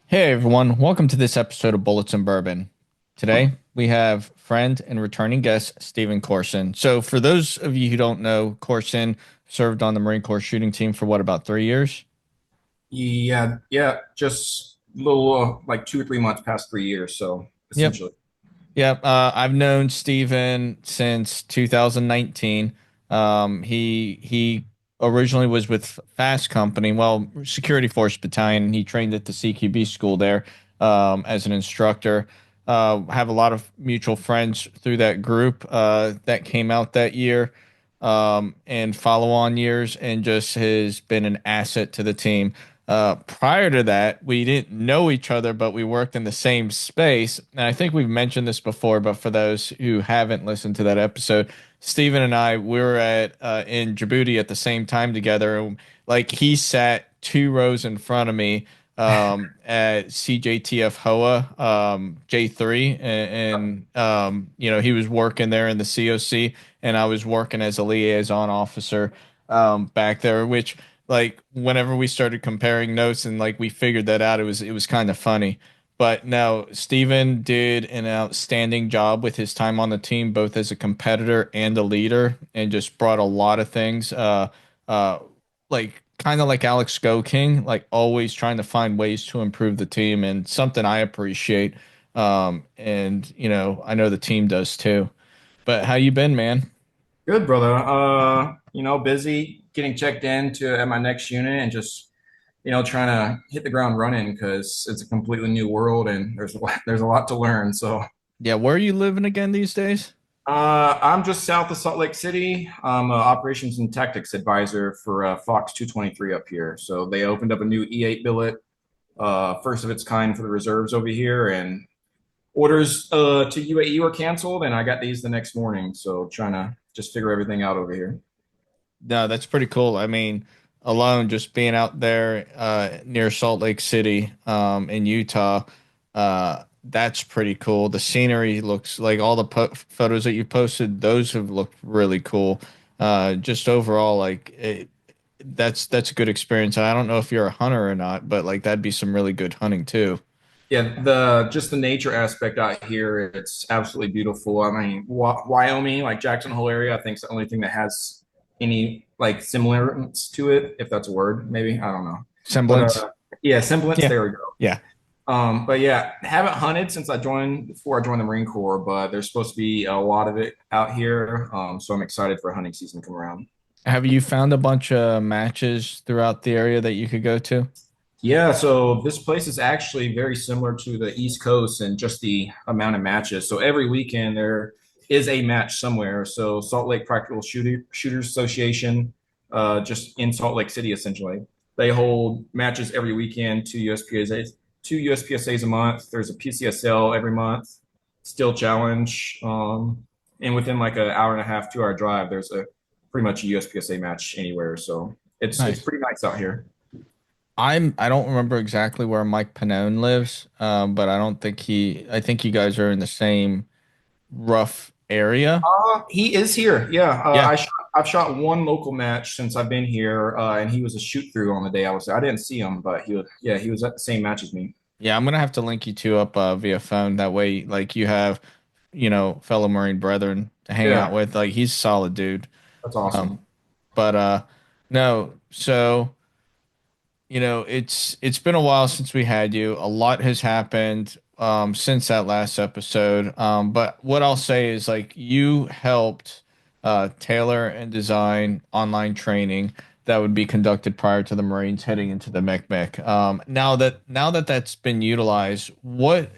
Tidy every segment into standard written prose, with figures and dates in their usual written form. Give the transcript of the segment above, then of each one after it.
Hey everyone, welcome to this episode of Bullets and Bourbon. Today we have friend and returning guest Stephen Corson. So, for those of you who don't know, Corson served on the Marine Corps shooting team for what, about 3 years? Yeah, just a little like 2 or 3 months past 3 years. So Yep. essentially, Yep. I've known Stephen since 2019. He originally was with Fast Company, well, Security Force Battalion. He trained at the CQB school there as an instructor. Have a lot of mutual friends through that group that came out that year and follow-on years, and just has been an asset to the team. Prior to that, we didn't know each other, but we worked in the same space. And I think we've mentioned this before, but for those who haven't listened to that episode, Stephen and I, we were at in Djibouti at the same time together. And, like, he sat 2 rows in front of me at CJTF HOA J3, and he was working there in the COC, and I was working as a liaison officer back there, which, like, whenever we started comparing notes and like we figured that out, it was kind of funny. But no, Steven did an outstanding job with his time on the team, both as a competitor and a leader, and just brought a lot of things uh like kind of like Alex Go King, like always trying to find ways to improve the team, and something I appreciate. And I know the team does too. But how you been, man? good, brother. Busy getting checked in to at my next unit and just trying to hit the ground running because it's a completely new world and there's a lot to learn. So Yeah, where are you living again these days? I'm just south of Salt Lake City. I'm an operations and tactics advisor for Fox 223 up here. So they opened up a new E8 billet, first of its kind for the reserves over here, and orders to UAE were canceled, and I got these the next morning. So trying to just figure everything out over here. No, that's pretty cool. I mean, alone just being out there near Salt Lake City in Utah, that's pretty cool. The scenery looks like all the photos that you posted, those have looked really cool. Just overall, like that's a good experience. And I don't know if you're a hunter or not, but like that'd be some really good hunting too. Yeah, the just the nature aspect out here, it's absolutely beautiful. I mean, Wyoming, like Jackson Hole area, I think is the only thing that has any like semblance to it, if that's a word, maybe. I don't know. But Semblance. yeah, semblance, Yeah. there we go. Yeah. But yeah, haven't hunted since before I joined the Marine Corps, but there's supposed to be a lot of it out here. So I'm excited for hunting season to come around. Have you found a bunch of matches throughout the area that you could go to? Yeah, so this place is actually very similar to the East Coast and just the amount of matches. So every weekend there is a match somewhere. So Salt Lake Shooters Association, just in Salt Lake City, essentially, they hold matches every weekend. Two USPSA's a month. There's a PCSL every month. Steel Challenge, and within like an hour and a half, 2 hour drive, there's a pretty much a USPSA match anywhere. So it's Nice. pretty nice out here. I don't remember exactly where Mike Pannone lives, but I don't think I think you guys are in the same rough area. He is here. Yeah, Yeah. I've shot one local match since I've been here, and he was a shoot through on the day I was there. I didn't see him, but he was at the same match as me. Yeah, I'm gonna have to link you two up via phone. That way, like you have, fellow Marine brethren to hang out Yeah, with. Like he's a solid dude. that's Um, awesome. but no, so it's been a while since we had you. A lot has happened since that last episode. But what I'll say is, like, you helped tailor and design online training that would be conducted prior to the Marines heading into the MECMEC. Now that that's been utilized, when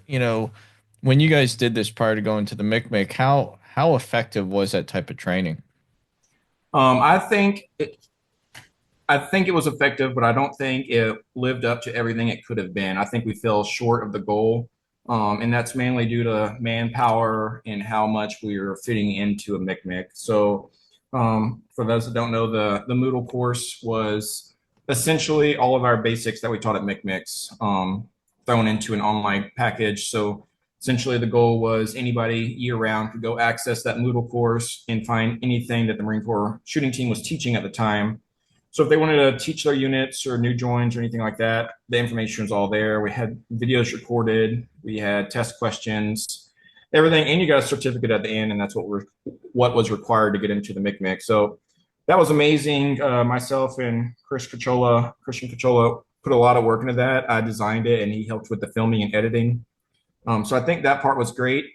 you guys did this prior to going to the MECMEC, how effective was that type of training? Um, I think it, I think it was effective, but I don't think it lived up to everything it could have been. I think we fell short of the goal, and that's mainly due to manpower and how much we were fitting into a MICMIC. So, for those that don't know, the Moodle course was essentially all of our basics that we taught at MICMICs, thrown into an online package. So, essentially, the goal was anybody year round could go access that Moodle course and find anything that the Marine Corps shooting team was teaching at the time, So if they wanted to teach their units or new joins or anything like that, the information was all there. We had videos recorded, we had test questions, everything, and you got a certificate at the end, and that's what was required to get into the MICMIC. So that was amazing. Myself and Christian Cachola, put a lot of work into that. I designed it, and he helped with the filming and editing. So I think that part was great.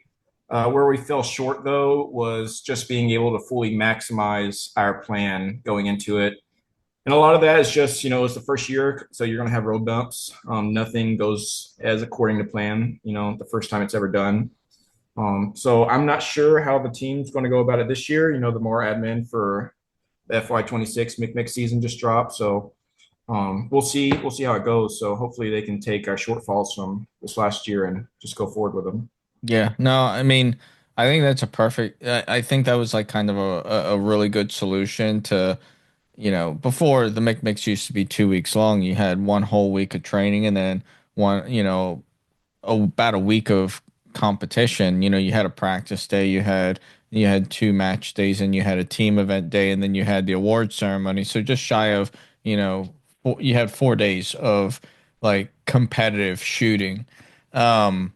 Where we fell short, though, was just being able to fully maximize our plan going into it. And a lot of that is just, it's the first year, so you're going to have road bumps. Nothing goes as according to plan, the first time it's ever done. So I'm not sure how the team's going to go about it this year. The more admin for the FY26 McMix season just dropped. So we'll see. We'll see how it goes. So hopefully they can take our shortfalls from this last year and just go forward with them. Yeah, no, I mean, I think that's a perfect. I think that was like kind of a really good solution to, before the mix used to be 2 weeks long. You had one whole week of training and then one, about a week of competition. You had a practice day, you had two match days, and you had a team event day, and then you had the award ceremony. So just shy of, you had 4 days of like competitive shooting. And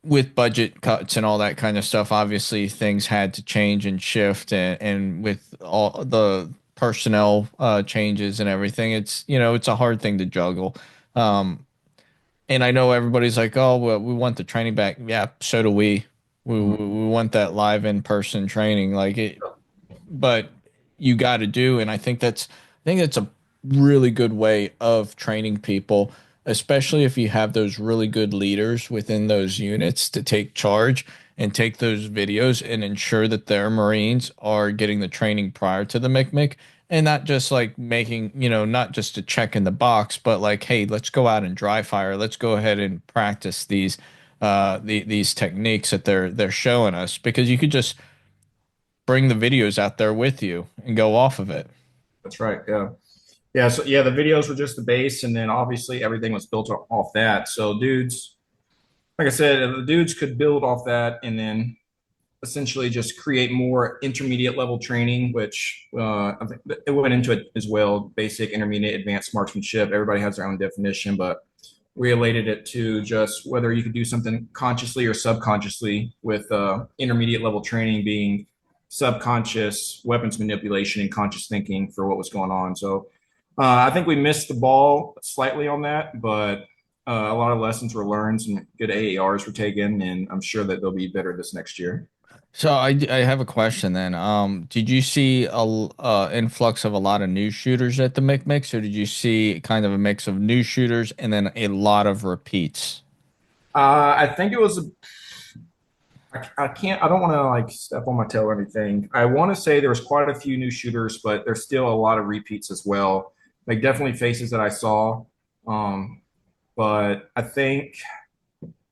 with budget cuts and all that kind of stuff, obviously things had to change and shift, and with all the personnel changes and everything, it's a hard thing to juggle. Um, and I know everybody's like, oh, well, we want the training back. Yeah, so do we. We want that live in person training, like it, but you got to do. And I think that's a really good way of training people, especially if you have those really good leaders within those units to take charge and take those videos and ensure that their Marines are getting the training prior to the MCMC, and not just like making, not just a check in the box, but like, hey, let's go out and dry fire. Let's go ahead and practice these techniques that they're showing us, because you could just bring the videos out there with you and go off of it. That's right. Yeah. Yeah. So, yeah, the videos were just the base. And then obviously everything was built off that. So, like I said, the dudes could build off that and then essentially just create more intermediate level training, which I think it went into it as well. Basic, intermediate, advanced marksmanship. Everybody has their own definition, but we related it to just whether you could do something consciously or subconsciously, with intermediate level training being subconscious weapons manipulation and conscious thinking for what was going on. So I think we missed the ball slightly on that, but a lot of lessons were learned, some good AARs were taken, and I'm sure that they'll be better this next year. So I have a question then. Did you see influx of a lot of new shooters at the mix, or did you see kind of a mix of new shooters and then a lot of repeats? I think it was I can't, I don't want to like step on my tail or anything. I want to say there was quite a few new shooters, but there's still a lot of repeats as well. Like definitely faces that I saw. Um, but I think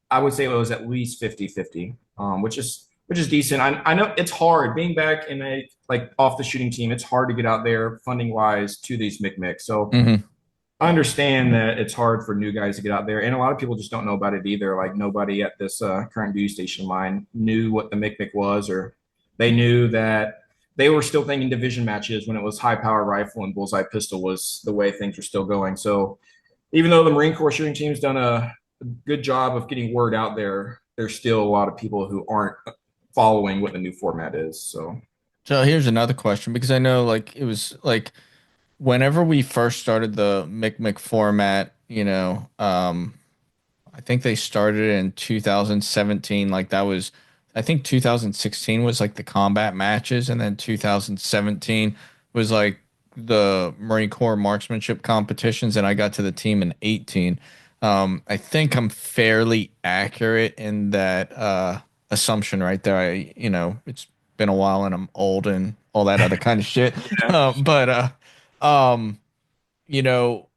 I would say it was at least 50-50, which is decent. I know it's hard being back in a like off the shooting team. It's hard to get out there funding wise to these mix. So Hmm. I understand that it's hard for new guys to get out there, and a lot of people just don't know about it either. Like nobody at this current duty station of mine knew what the MIC was, or they knew that they were still thinking division matches when it was high power rifle and bullseye pistol was the way things were still going. So even though the Marine Corps shooting team's done a good job of getting word out there, there's still a lot of people who aren't following what the new format is. So So here's another question, because I know like it was like whenever we first started the Mic format, I think they started in 2017. Like that was, I think 2016 was like the combat matches, and then 2017 was like the Marine Corps marksmanship competitions, and I got to the team in 18. I think I'm fairly accurate in that assumption right there. It's been a while and I'm old and all that other kind of shit. yeah, But um, you know.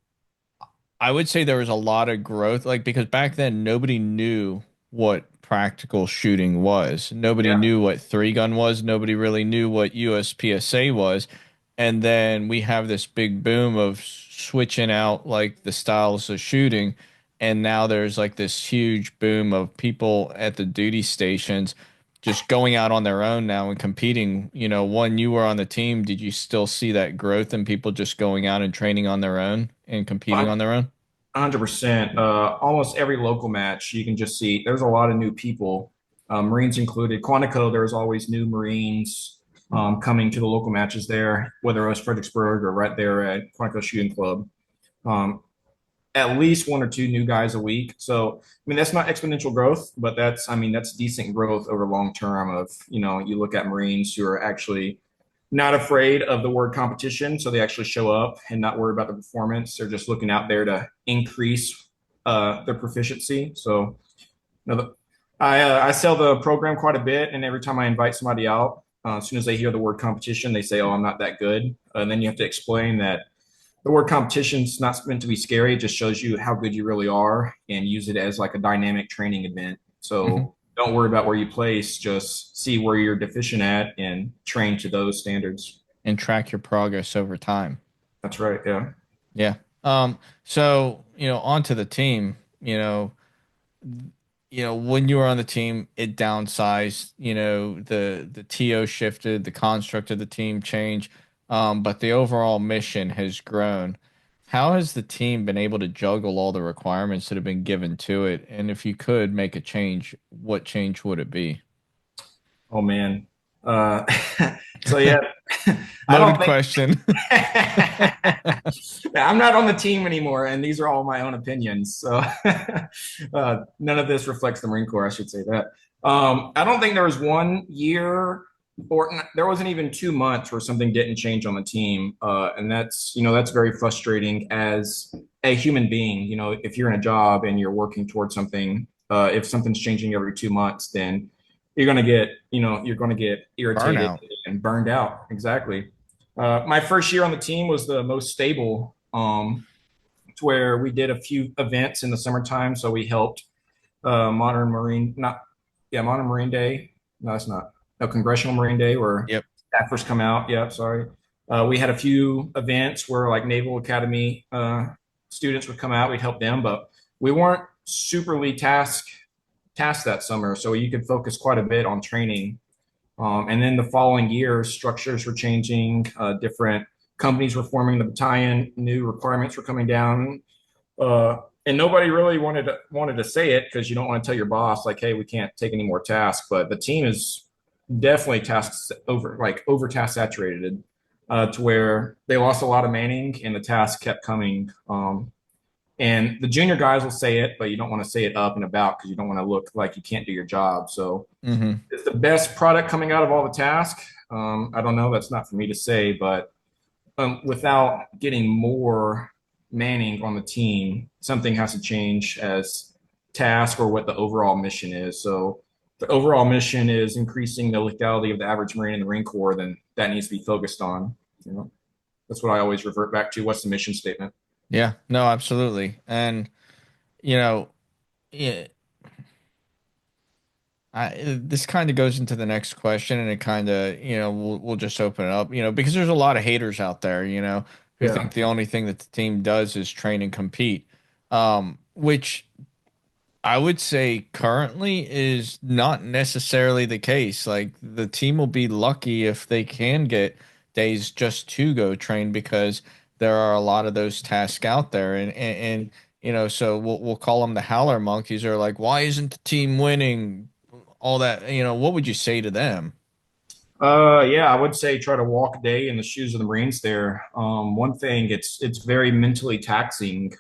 I would say there was a lot of growth, like because back then nobody knew what practical shooting was. Nobody yeah, knew what three gun was. Nobody really knew what USPSA was. And then we have this big boom of switching out like the styles of shooting. And now there's like this huge boom of people at the duty stations just going out on their own now and competing, when you were on the team, did you still see that growth in people just going out and training on their own and competing on their own? 100%. Almost every local match, you can just see there's a lot of new people, Marines included. Quantico, there's always new Marines coming to the local matches there, whether it was Fredericksburg or right there at Quantico Shooting Club. Um, at least one or two new guys a week. So, I mean, that's not exponential growth, but that's decent growth over long term. You look at Marines who are actually not afraid of the word competition. So they actually show up and not worry about the performance. They're just looking out there to increase their proficiency. So, I sell the program quite a bit. And every time I invite somebody out, as soon as they hear the word competition, they say, "Oh, I'm not that good." And then you have to explain that the word competition is not meant to be scary. It just shows you how good you really are and use it as like a dynamic training event. Hmm. So don't worry about where you place, just see where you're deficient at and train to those standards. And track your progress over time. That's right. Yeah. Yeah. So, onto the team, when you were on the team, it downsized, the TO shifted, the construct of the team changed, but the overall mission has grown. How has the team been able to juggle all the requirements that have been given to it? And if you could make a change, what change would it be? Oh man. Uh, so yeah, I don't Loaded think question. I'm not on the team anymore, and these are all my own opinions. So none of this reflects the Marine Corps. I should say that. I don't think there was one year, or there wasn't even 2 months where something didn't change on the team, and that's very frustrating as a human being. If you're in a job and you're working towards something, if something's changing every 2 months, then you're going to get irritated Burnout. and burned out. Exactly. My first year on the team was the most stable, to where we did a few events in the summertime. So we helped Modern Marine, not yeah, Modern Marine Day. No, it's not. No, Congressional Marine Day, where Yep. staffers come out. Yeah, sorry. We had a few events where like Naval Academy students would come out. We'd help them, but we weren't superly tasked that summer, so you could focus quite a bit on training. And then the following year, structures were changing, different companies were forming the battalion, new requirements were coming down, and nobody really wanted to say it because you don't want to tell your boss like, "Hey, we can't take any more tasks." But the team is definitely tasks over task saturated, to where they lost a lot of manning and the tasks kept coming. And the junior guys will say it, but you don't want to say it up and about because you don't want to look like you can't do your job. So Hmm. it's the best product coming out of all the tasks. I don't know. That's not for me to say, but without getting more manning on the team, something has to change as task or what the overall mission is. So the overall mission is increasing the lethality of the average Marine in the Marine Corps, then that needs to be focused on. You know, that's what I always revert back to. What's the mission statement? Yeah, no, absolutely. And, you know, yeah, this kind of goes into the next question, and it kind of, we'll just open it up, because there's a lot of haters out there, who Yeah. think the only thing that the team does is train and compete, which I would say currently is not necessarily the case. Like the team will be lucky if they can get days just to go train because there are a lot of those tasks out there, and so we'll call them the howler monkeys. Or like, why isn't the team winning? All that, what would you say to them? Yeah, I would say try to walk a day in the shoes of the Marines there. One thing, it's very mentally taxing,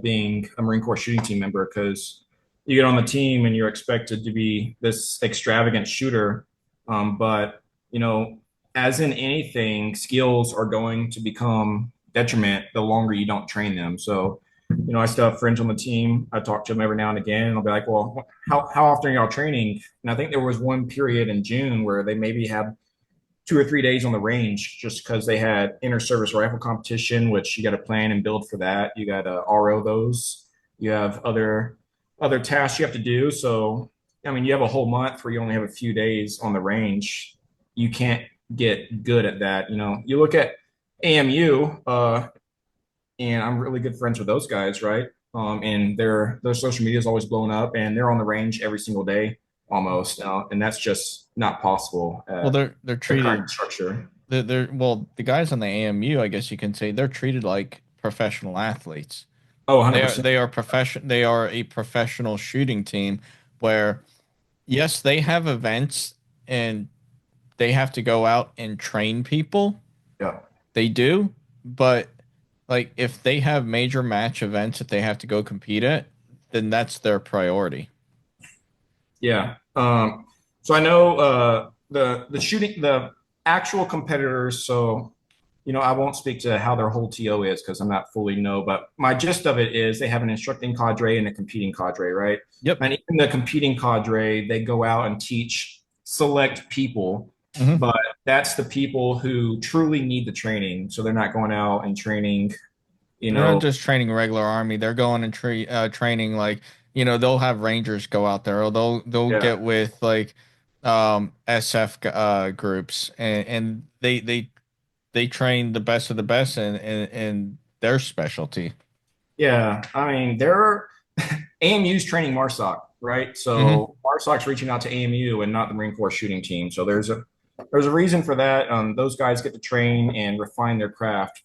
being a Marine Corps shooting team member, because you get on the team and you're expected to be this extravagant shooter. But, you know, as in anything, skills are going to become detriment the longer you don't train them. So, I still have friends on the team. I talk to them every now and again, and I'll be like, well, how often are y'all training? And I think there was one period in June where they maybe had 2 or 3 days on the range just because they had inter-service rifle competition, which you got to plan and build for that. You got to RO those. You have other tasks you have to do. So, I mean, you have a whole month where you only have a few days on the range. You can't get good at that. You look at AMU, and I'm really good friends with those guys, right? And their social media is always blown up, and they're on the range every single day. almost, and that's just not possible Well, at they're the current treated structure. they're well, the guys on the AMU, I guess you can say, they're treated like professional athletes. Oh, They are 100%. they are profession they are a professional shooting team where yes, they have events and they have to go out and train people. Yeah. They do, but like if they have major match events that they have to go compete at, then that's their priority. Yeah. So I know the actual competitors. So I won't speak to how their whole TO is because I'm not fully know. But my gist of it is they have an instructing cadre and a competing cadre, right? Yep. And even the competing cadre, they go out and teach select people, Hmm. but that's the people who truly need the training. So they're not going out and training. You They're not know, just training regular army. They're going and training like, they'll have rangers go out there or they'll yeah. get with like SF groups and they train the best of the best in their specialty. Yeah, I mean, they're AMU's training MARSOC, right? Hmm. So MARSOC's reaching out to AMU and not the Marine Corps shooting team. So there's a reason for that. Those guys get to train and refine their craft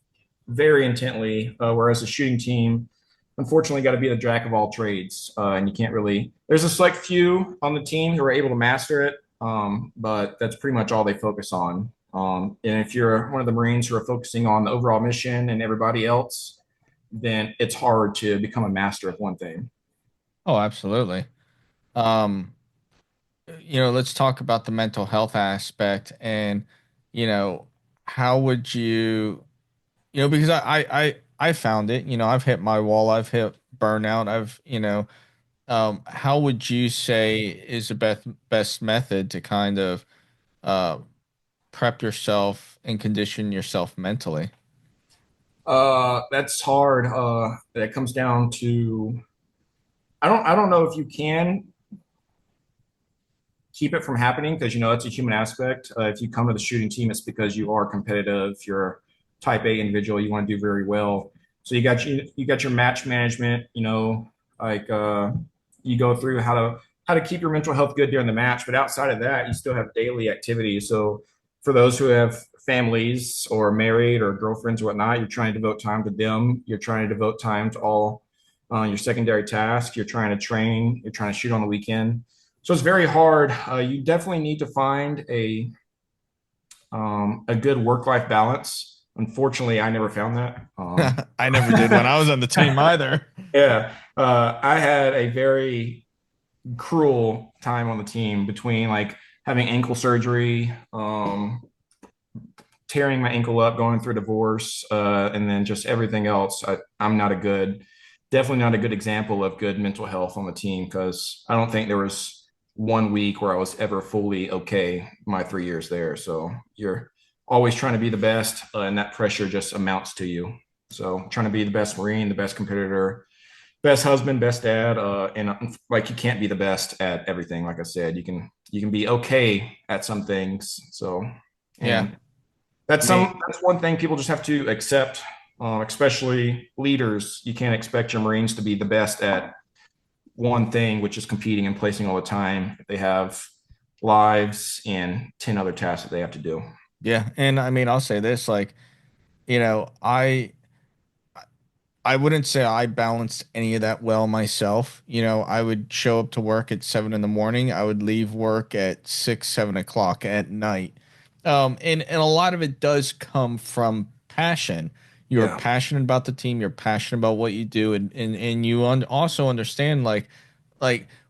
very intently, whereas the shooting team, unfortunately, got to be the jack of all trades, and you can't really. There's a select few on the team who are able to master it, but that's pretty much all they focus on. And if you're one of the Marines who are focusing on the overall mission and everybody else, then it's hard to become a master of one thing. Oh, absolutely. Um, let's talk about the mental health aspect and, you know, how would because I found it, I've hit my wall, I've hit burnout, how would you say is the best method to kind of uh, prep yourself and condition yourself mentally? That's hard. That comes down to I don't know if you can keep it from happening because it's a human aspect. If you come to the shooting team, it's because you are competitive. You're a type A individual. You want to do very well. So you got your match management. Like you go through how to keep your mental health good during the match. But outside of that, you still have daily activities. So for those who have families or married or girlfriends or whatnot, you're trying to devote time to them. You're trying to devote time to all your secondary tasks. You're trying to train. You're trying to shoot on the weekend. So it's very hard. You definitely need to find a good work life balance. Unfortunately, I never found that. I never did when I was on the team either. Yeah, I had a very cruel time on the team between like having ankle surgery, tearing my ankle up, going through a divorce, and then just everything else. I'm definitely not a good example of good mental health on the team because I don't think there was one week where I was ever fully okay my 3 years there. So you're always trying to be the best, and that pressure just amounts to you. So trying to be the best Marine, the best competitor, best husband, best dad, and like you can't be the best at everything. Like I said, you can be okay at some things. So Yeah. and that's I mean, that's one thing people just have to accept, especially leaders. You can't expect your Marines to be the best at one thing, which is competing and placing all the time. They have lives and 10 other tasks that they have to do. yeah. And I mean, I'll say this, like, you know, I I wouldn't say I balanced any of that well myself. I would show up to work at 7 in the morning. I would leave work at 6, 7 o'clock at night. And a lot of it does come from passion. You're Yeah, passionate about the team. You're passionate about what you do, and you also understand like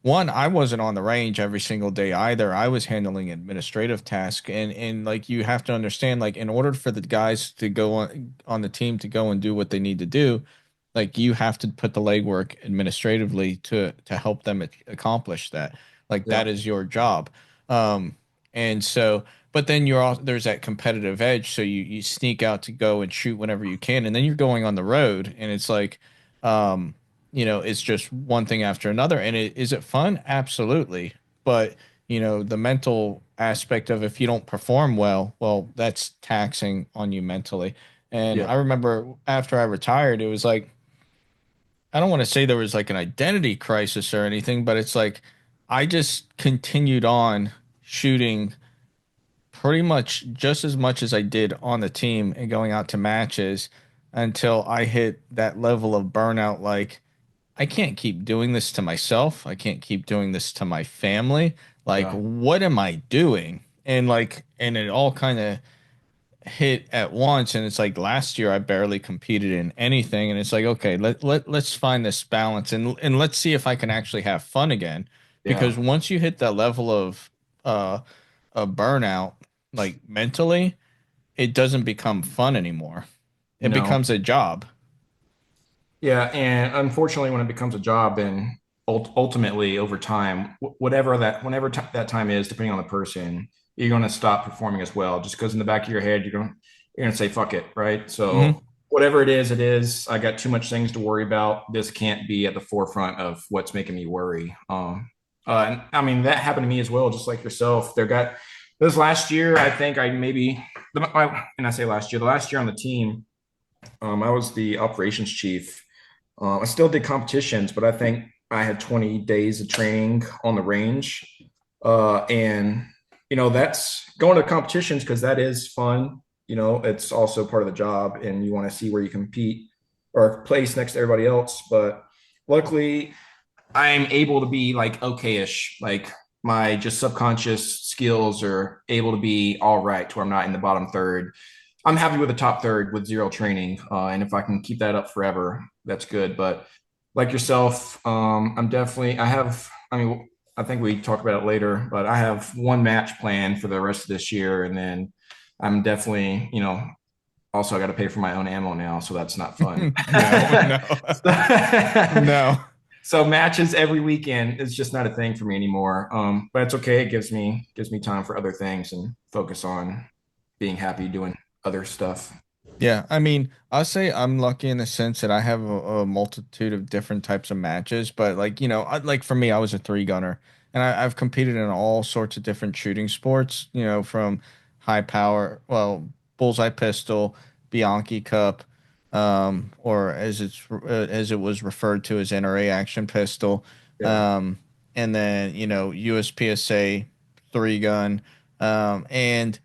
one, I wasn't on the range every single day either. I was handling administrative tasks, and like you have to understand, like in order for the guys to go on the team to go and do what they need to do, like you have to put the legwork administratively to help them accomplish that. Like yeah, that is your job. And so, but then there's that competitive edge, so you sneak out to go and shoot whenever you can, and then you're going on the road, and it's like, it's just one thing after another. And is it fun? Absolutely. But the mental aspect of if you don't perform well, that's taxing on you mentally. And yeah, I remember after I retired, it was like I don't want to say there was like an identity crisis or anything, but it's like I just continued on shooting pretty much just as much as I did on the team and going out to matches until I hit that level of burnout. Like, I can't keep doing this to myself. I can't keep doing this to my family. Like, Yeah. what am I doing? And it all kind of hit at once. And it's like last year I barely competed in anything. And it's like, okay, let's find this balance and let's see if I can actually have fun again. Yeah. Because once you hit that level uh of burnout, like mentally, it doesn't become fun anymore. It No. becomes a job. Yeah, and unfortunately, when it becomes a job, then ultimately over time, whatever whenever that time is, depending on the person, you're going to stop performing as well. Just because in the back of your head, you're going to say fuck it, right? Hmm. So whatever it is, it is. I got too much things to worry about. This can't be at the forefront of what's making me worry. And I mean that happened to me as well, just like yourself. There got this last year. I think I maybe, and I say last year, the last year on the team, I was the operations chief. I still did competitions, but I think I had 20 days of training on the range. And, that's going to competitions because that is fun. It's also part of the job, and you want to see where you compete or place next to everybody else. But luckily, I'm able to be like okay-ish. Like my just subconscious skills are able to be all right to where I'm not in the bottom third. I'm happy with the top third with zero training. And if I can keep that up forever, that's good. But like yourself, I mean, I think we talk about it later, but I have one match planned for the rest of this year. And then I'm definitely, also I got to pay for my own ammo now. So that's not fun. No, no, no. So matches every weekend is just not a thing for me anymore. But it's okay. It gives me time for other things and focus on being happy doing other stuff. Yeah, I mean, I'll say I'm lucky in the sense that I have a multitude of different types of matches, but like, like for me, I was a three gunner and I've competed in all sorts of different shooting sports, from high power, well, bullseye pistol, Bianchi Cup, or as it was referred to as NRA action pistol, Yeah, um, and then, USPSA three gun, and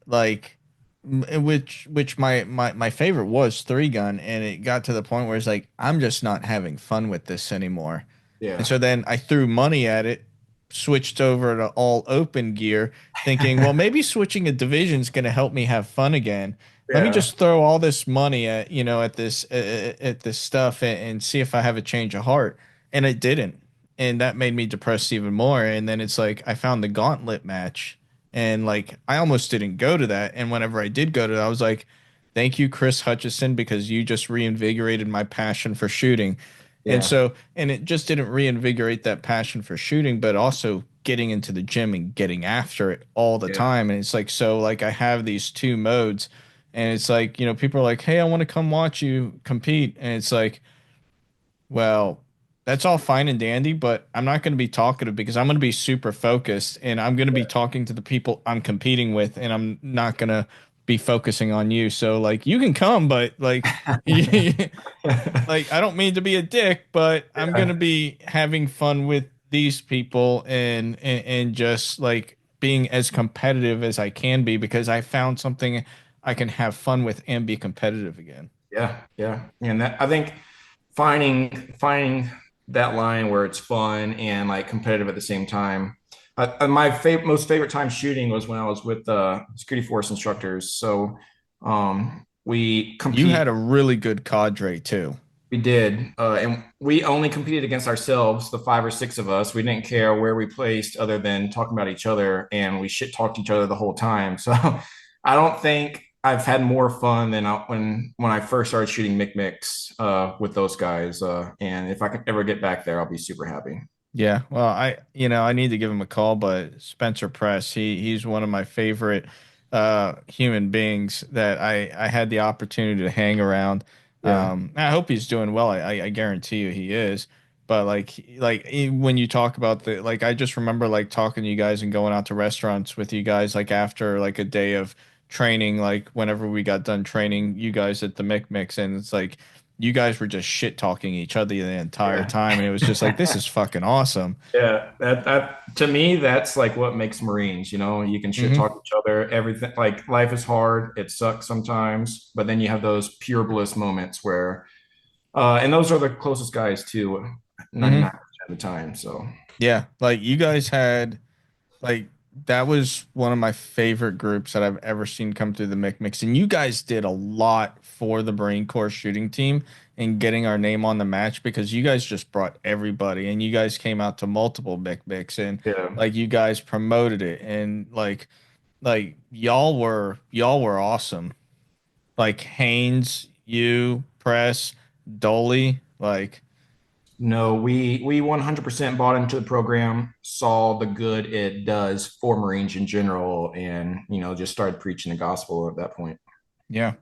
like which my favorite was three gun, and it got to the point where it's like I'm just not having fun with this anymore. And yeah, so then I threw money at it, switched over to all open gear, thinking, well, maybe switching a division is going to help me have fun again. Let me yeah, just throw all this money at at this stuff and see if I have a change of heart. And it didn't. And that made me depressed even more. And then it's like I found the gauntlet match, and like I almost didn't go to that. And whenever I did go to that, I was like, thank you, Chris Hutchison, because you just reinvigorated my passion for shooting. And yeah, so, and it just didn't reinvigorate that passion for shooting, but also getting into the gym and getting after it all the yeah, time. And it's like, so like I have these two modes, and it's like, people are like, hey, I want to come watch you compete. And it's like, well, that's all fine and dandy, but I'm not going to be talkative because I'm going to be super focused and I'm going to be talking to the people I'm competing with, and I'm not going to be focusing on you. So like you can come, but like like I don't mean to be a dick, but I'm going to yeah, be having fun with these people and just like being as competitive as I can be because I found something I can have fun with and be competitive again. yeah, yeah. And that I think finding that line where it's fun and like competitive at the same time. My most favorite time shooting was when I was with security force instructors. So we You compete. had a really good cadre too. We did, and we only competed against ourselves, the five or six of us. We didn't care where we placed, other than talking about each other, and we shit talked each other the whole time. So, I don't think I've had more fun than when I first started shooting mix with those guys. And if I can ever get back there, I'll be super happy. Yeah, well, I need to give him a call, but Spencer Press, he's one of my favorite human beings that I had the opportunity to hang around. Yeah, I hope he's doing well. I guarantee you he is. But when you talk about the like I just remember like talking to you guys and going out to restaurants with you guys like after like a day of training, like whenever we got done training you guys at the Mick Mix, and it's like you guys were just shit talking each other the entire Yeah. time, and it was just like, this is fucking awesome. Yeah, that to me, that's like what makes Marines. You know, you can shit Hmm. talk each other. Everything like life is hard. It sucks sometimes, but then you have those pure bliss moments where, and those are the closest guys to Hmm. 99% of the time. So Yeah, like you guys had like that was one of my favorite groups that I've ever seen come through the Mix, and you guys did a lot for the Marine Corps shooting team and getting our name on the match because you guys just brought everybody, and you guys came out to multiple Mix, and yeah, like you guys promoted it, and like y'all were awesome. Like Haynes, you, Press, Dolly, like no, we 100% bought into the program, saw the good it does for Marines in general, and just started preaching the gospel at that point. yeah.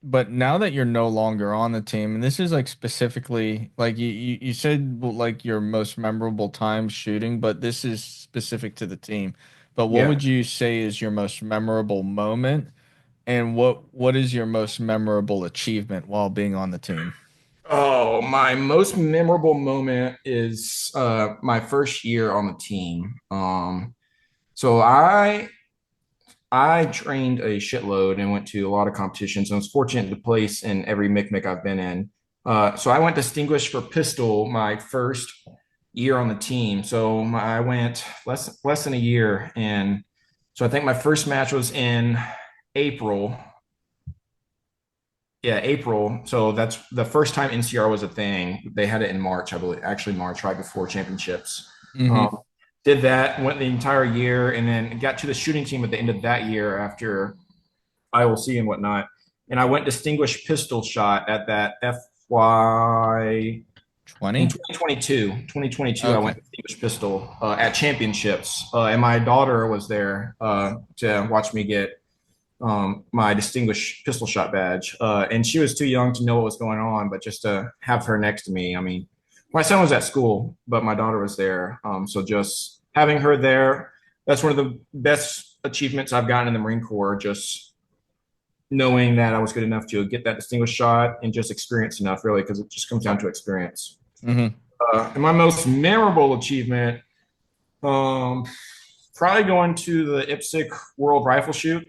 But now that you're no longer on the team, and this is like specifically like you said well, like your most memorable time shooting, but this is specific to the team. But what Yeah. would you say is your most memorable moment, and what is your most memorable achievement while being on the team? Oh, my most memorable moment is my first year on the team. So I trained a shitload and went to a lot of competitions and was fortunate to place in every MIC I've been in. So I went distinguished for pistol my first year on the team. So I went less than a year, and so I think my first match was in April. Yeah, April. So that's the first time NCR was a thing. They had it in March, I believe, actually March, right before championships. Hmm. Um, did that, went the entire year, and then got to the shooting team at the end of that year after IOC and whatnot. And I went distinguished pistol shot at that FY in 20? 2022. 2022, I Okay. went distinguished pistol at championships, and my daughter was there to watch me get my distinguished pistol shot badge. And she was too young to know what was going on, but just to have her next to me. I mean, my son was at school, but my daughter was there. So just having her there, that's one of the best achievements I've gotten in the Marine Corps. Just knowing that I was good enough to get that distinguished shot and just experience enough, really, because it just comes down to experience. Hmm. And my most memorable achievement, um, probably going to the IPSC World Rifle Shoot.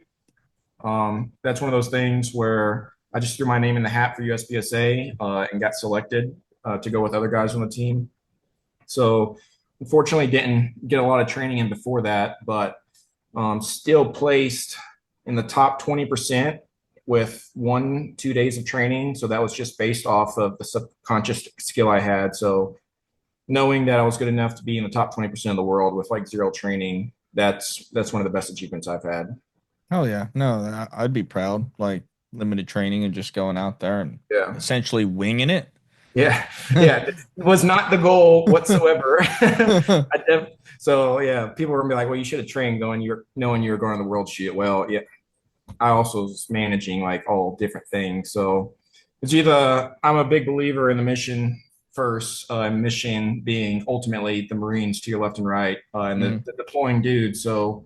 That's one of those things where I just threw my name in the hat for USPSA and got selected to go with other guys on the team. So unfortunately, didn't get a lot of training in before that, but still placed in the top 20% with 1-2 days of training. So that was just based off of the subconscious skill I had. So knowing that I was good enough to be in the top 20% of the world with like zero training, that's one of the best achievements I've had. Hell yeah. No, I'd be proud. Like limited training and just going out there and Yeah. essentially winging it. Yeah, yeah, it was not the goal whatsoever. So yeah, people were gonna be like, "Well, you should have trained going. You're knowing you were going to the world shoot." Well, yeah, I also was managing like all different things. So it's either I'm a big believer in the mission first, mission being ultimately the Marines to your left and right, and Mhm. the deploying dude. So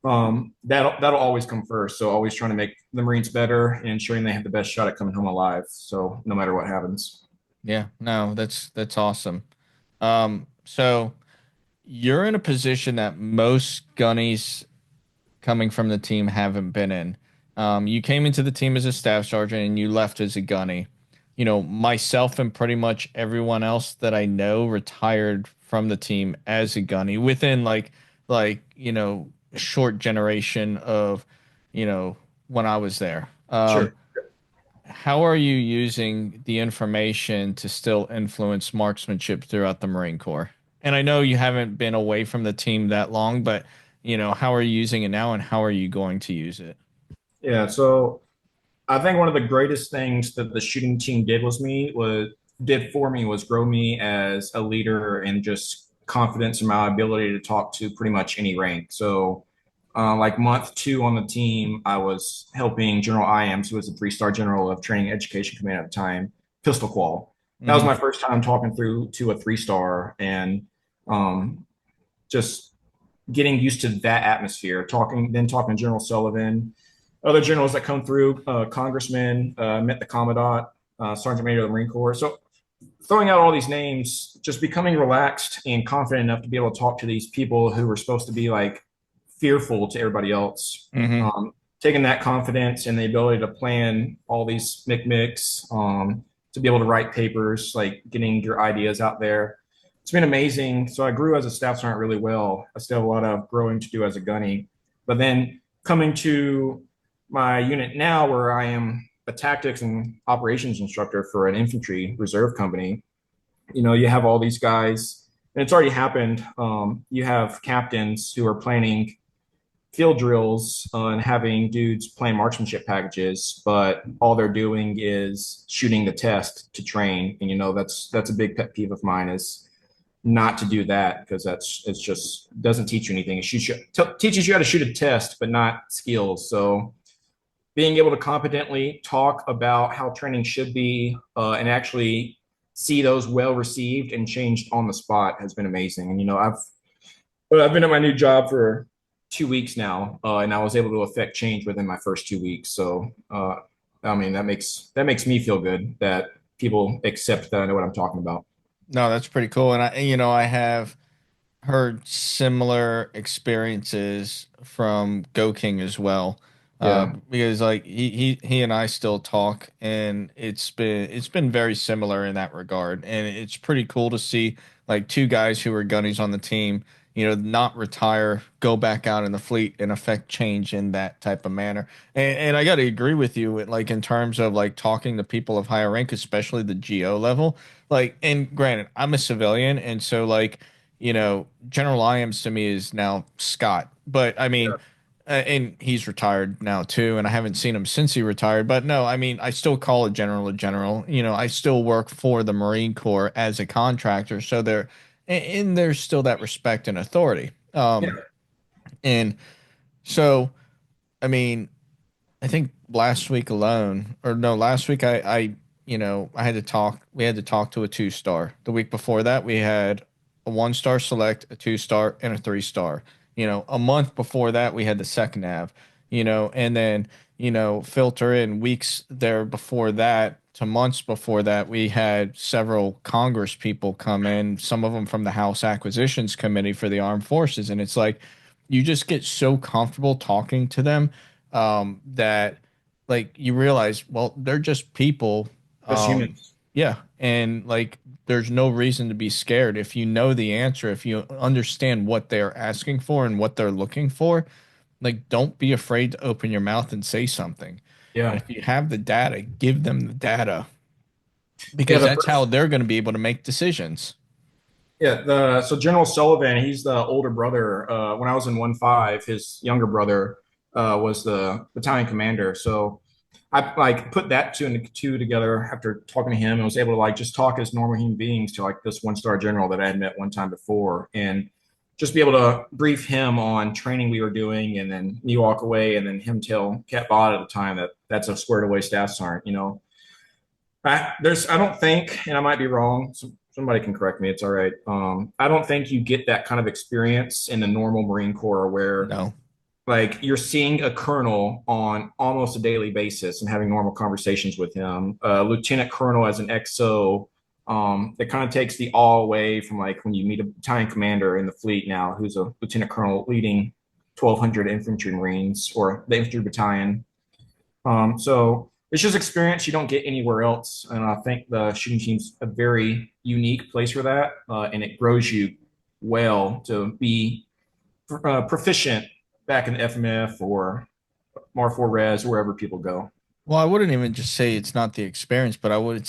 that'll always come first. So always trying to make the Marines better and ensuring they have the best shot at coming home alive. So no matter what happens. Yeah, no, that's awesome. So you're in a position that most gunnies coming from the team haven't been in. You came into the team as a staff sergeant and you left as a gunny. You know, myself and pretty much everyone else that I know retired from the team as a gunny within a short generation of, you know, when I was there. Sure. How are you using the information to still influence marksmanship throughout the Marine Corps? And I know you haven't been away from the team that long, but how are you using it now and how are you going to use it? Yeah, so I think one of the greatest things that the shooting team did for me was grow me as a leader and just confidence in my ability to talk to pretty much any rank. So, like month 2 on the team, I was helping General Iams, who was a 3-star general of Training Education Command at the time, pistol qual. That was Hmm. my first time talking through to a 3-star and um, just getting used to that atmosphere. Talking to General Sullivan, other generals that come through, congressmen, met the commandant. Sergeant Major of the Marine Corps. So throwing out all these names, just becoming relaxed and confident enough to be able to talk to these people who were supposed to be like fearful to everybody else. Hmm. Taking that confidence and the ability to plan all these mix, to be able to write papers, like getting your ideas out there. It's been amazing. So I grew as a staff sergeant really well. I still have a lot of growing to do as a gunny. But then coming to my unit now, where I am a tactics and operations instructor for an infantry reserve company, you have all these guys, and it's already happened. You have captains who are planning field drills and having dudes plan marksmanship packages, but all they're doing is shooting the test to train. And that's a big pet peeve of mine is not to do that because it's just doesn't teach you anything. Teaches you how to shoot a test, but not skills. So being able to competently talk about how training should be and actually see those well received and changed on the spot has been amazing. And I've been at my new job for 2 weeks now, and I was able to affect change within my first 2 weeks. So, I mean, that makes me feel good that people accept that I know what I'm talking about. No, that's pretty cool. And I have heard similar experiences from Go King as well. Yeah, Because like he and I still talk, and it's been very similar in that regard. And it's pretty cool to see like two guys who are gunnies on the team, not retire, go back out in the fleet and affect change in that type of manner. And I got to agree with you, like in terms of like talking to people of higher rank, especially the GO level. Like, and granted, I'm a civilian, and so like General Iams to me is now Scott. But I mean, and he's retired now too, and I haven't seen him since he retired. But no, I mean, I still call a general a general. I still work for the Marine Corps as a contractor, so and there's still that respect and authority. yeah, And so, I mean, I think last week alone, or no, last week I had to talk. We had to talk to a 2-star. The week before that, we had a 1-star select, a 2-star, and a 3-star. A month before that, we had the second nav. And then filter in weeks there before that to months before that, we had several Congress people come in. Some of them from the House Acquisitions Committee for the Armed Forces, and it's like you just get so comfortable talking to them that like you realize, well, they're just people. just Um, humans. yeah, and like there's no reason to be scared if you know the answer, if you understand what they're asking for and what they're looking for. Like, don't be afraid to open your mouth and say something. And Yeah, if you have the data, give them the data yeah. because that's how they're going to be able to make decisions. So General Sullivan, he's the older brother. When I was in 1-5, his younger brother was the battalion commander. So I like put that two and two together after talking to him and was able to like just talk as normal human beings to like this 1-star general that I had met one time before and just be able to brief him on training we were doing and then me walk away and then him tell Cat Bot at the time that that's a squared away staff sergeant. I don't think, and I might be wrong. Somebody can correct me. It's all right. I don't think you get that kind of experience in the normal Marine Corps where No. like you're seeing a colonel on almost a daily basis and having normal conversations with him. Lieutenant colonel as an XO, that kind of takes the awe away from like when you meet a battalion commander in the fleet now, who's a lieutenant colonel leading 1,200 infantry Marines or the infantry battalion. So it's just experience you don't get anywhere else, and I think the shooting team's a very unique place for that, and it grows you well to be proficient back in the FMF or Mar4 Res, wherever people go. Well, I wouldn't even just say it's not the experience, but I would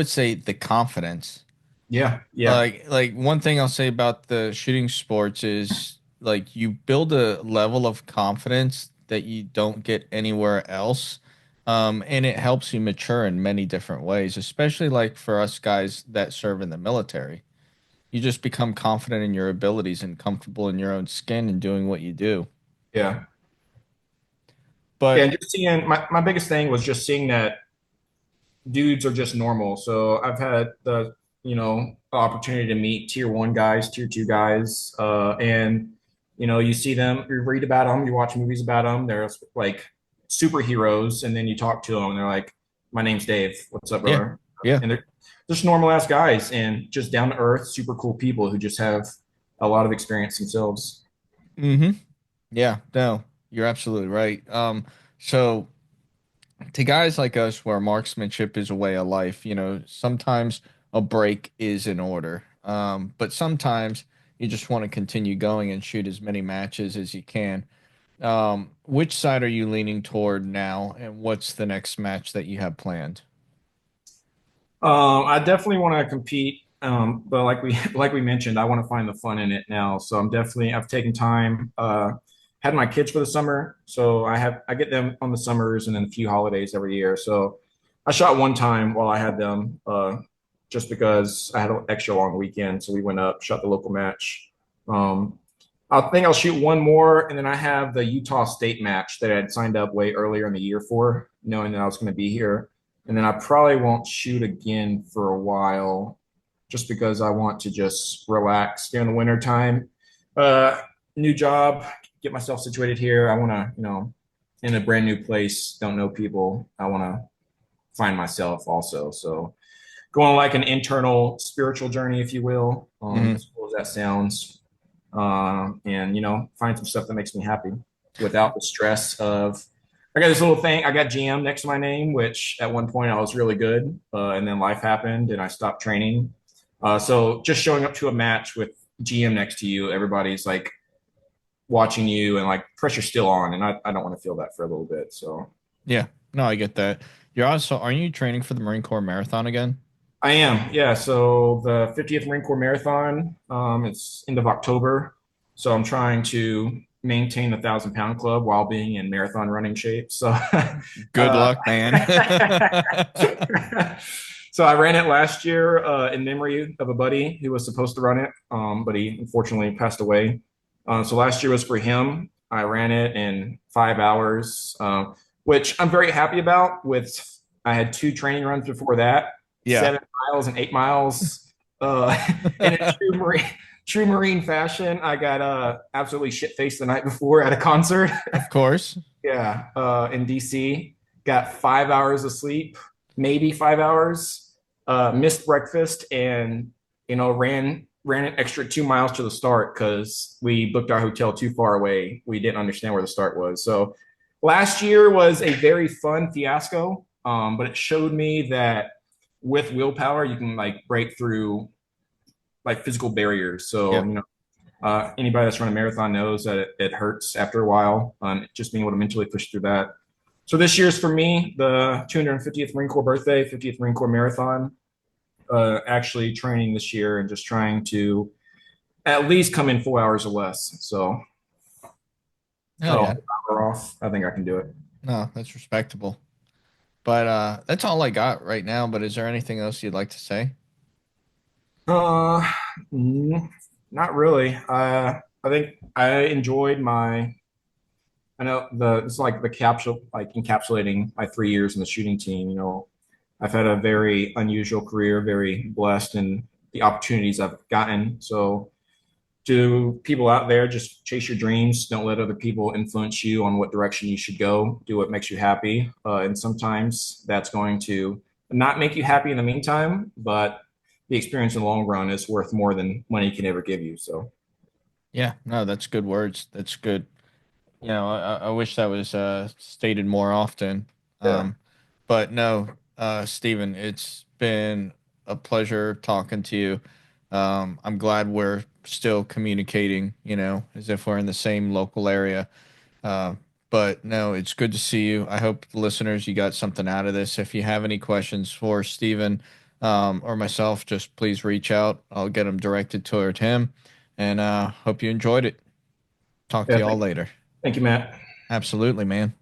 say the confidence. Yeah, yeah, Like one thing I'll say about the shooting sports is like you build a level of confidence that you don't get anywhere else. And it helps you mature in many different ways, especially like for us guys that serve in the military. You just become confident in your abilities and comfortable in your own skin and doing what you do. yeah, yeah. But And just seeing my biggest thing was just seeing that dudes are just normal. So I've had the opportunity to meet tier 1 guys, tier 2 guys, and you see them, you read about them, you watch movies about them. They're like superheroes, and then you talk to them, and they're like My name's Dave. What's up, Yeah. brother? Yeah. And they're just normal ass guys and just down to earth, super cool people who just have a lot of experience themselves. hmm Yeah. No, you're absolutely right. So to guys like us where marksmanship is a way of life, sometimes a break is in order. But sometimes you just want to continue going and shoot as many matches as you can. Which side are you leaning toward now, and what's the next match that you have planned? I definitely want to compete, but like we mentioned, I want to find the fun in it now. So I've taken time. Had my kids for the summer, so I get them on the summers and then a few holidays every year. So I shot one time while I had them, just because I had an extra long weekend. So we went up, shot the local match. Um, I think I'll shoot one more, and then I have the Utah State match that I had signed up way earlier in the year for, knowing that I was going to be here. And then I probably won't shoot again for a while, just because I want to just relax during the winter time. Uh, New job, get myself situated here. I want to, in a brand new place, don't know people. I want to find myself also. So going like an internal spiritual journey, if you will, hmm as cool as that sounds, and find some stuff that makes me happy without the stress of. I got this little thing. I got GM next to my name, which at one point I was really good, and then life happened and I stopped training. So just showing up to a match with GM next to you, everybody's like watching you and like pressure's still on, and I don't want to feel that for a little bit. So Yeah. No, I get that. Aren't you training for the Marine Corps Marathon again? I am, yeah. So the 50th Marine Corps Marathon, it's end of October. So I'm trying to maintain the 1,000 pound club while being in marathon running shape. So, Good uh, luck, man. so I ran it last year in memory of a buddy who was supposed to run it, but he unfortunately passed away. So last year was for him. I ran it in 5 hours, which I'm very happy about. I had two training runs before that, Yeah, 7 miles and 8 miles. In a true Marine fashion, I got absolutely shit faced the night before at a concert. of course. Yeah, in DC. Got 5 hours of sleep, maybe 5 hours. Missed breakfast and ran an extra 2 miles to the start because we booked our hotel too far away. We didn't understand where the start was. So last year was a very fun fiasco, but it showed me that with willpower you can like break through like physical barriers. So Yep. anybody that's run a marathon knows that it hurts after a while. Just being able to mentally push through that. So this year's for me the 250th Marine Corps birthday, 50th Marine Corps Marathon. Actually training this year and just trying to at least come in 4 hours or less. So Hell oh, yeah. hour off. I think I can do it. No, that's respectable. But that's all I got right now. But is there anything else you'd like to say? Uh, mm, Not really. I think I enjoyed my. I know it's like the capsule, like encapsulating my 3 years in the shooting team. I've had a very unusual career, very blessed in the opportunities I've gotten. So to people out there, just chase your dreams. Don't let other people influence you on what direction you should go. Do what makes you happy. And sometimes that's going to not make you happy in the meantime, but the experience in the long run is worth more than money can ever give you. So, Yeah. No, that's good words. That's good. I wish that was stated more often. yeah, Um, but no, Stephen, it's been a pleasure talking to you. I'm glad we're still communicating, as if we're in the same local area. Uh, but no, it's good to see you. I hope the listeners, you got something out of this. If you have any questions for Stephen, or myself, just please reach out. I'll get them directed toward him. And hope you enjoyed it. Talk to yeah. you all later. Thank you, Matt. Absolutely, man.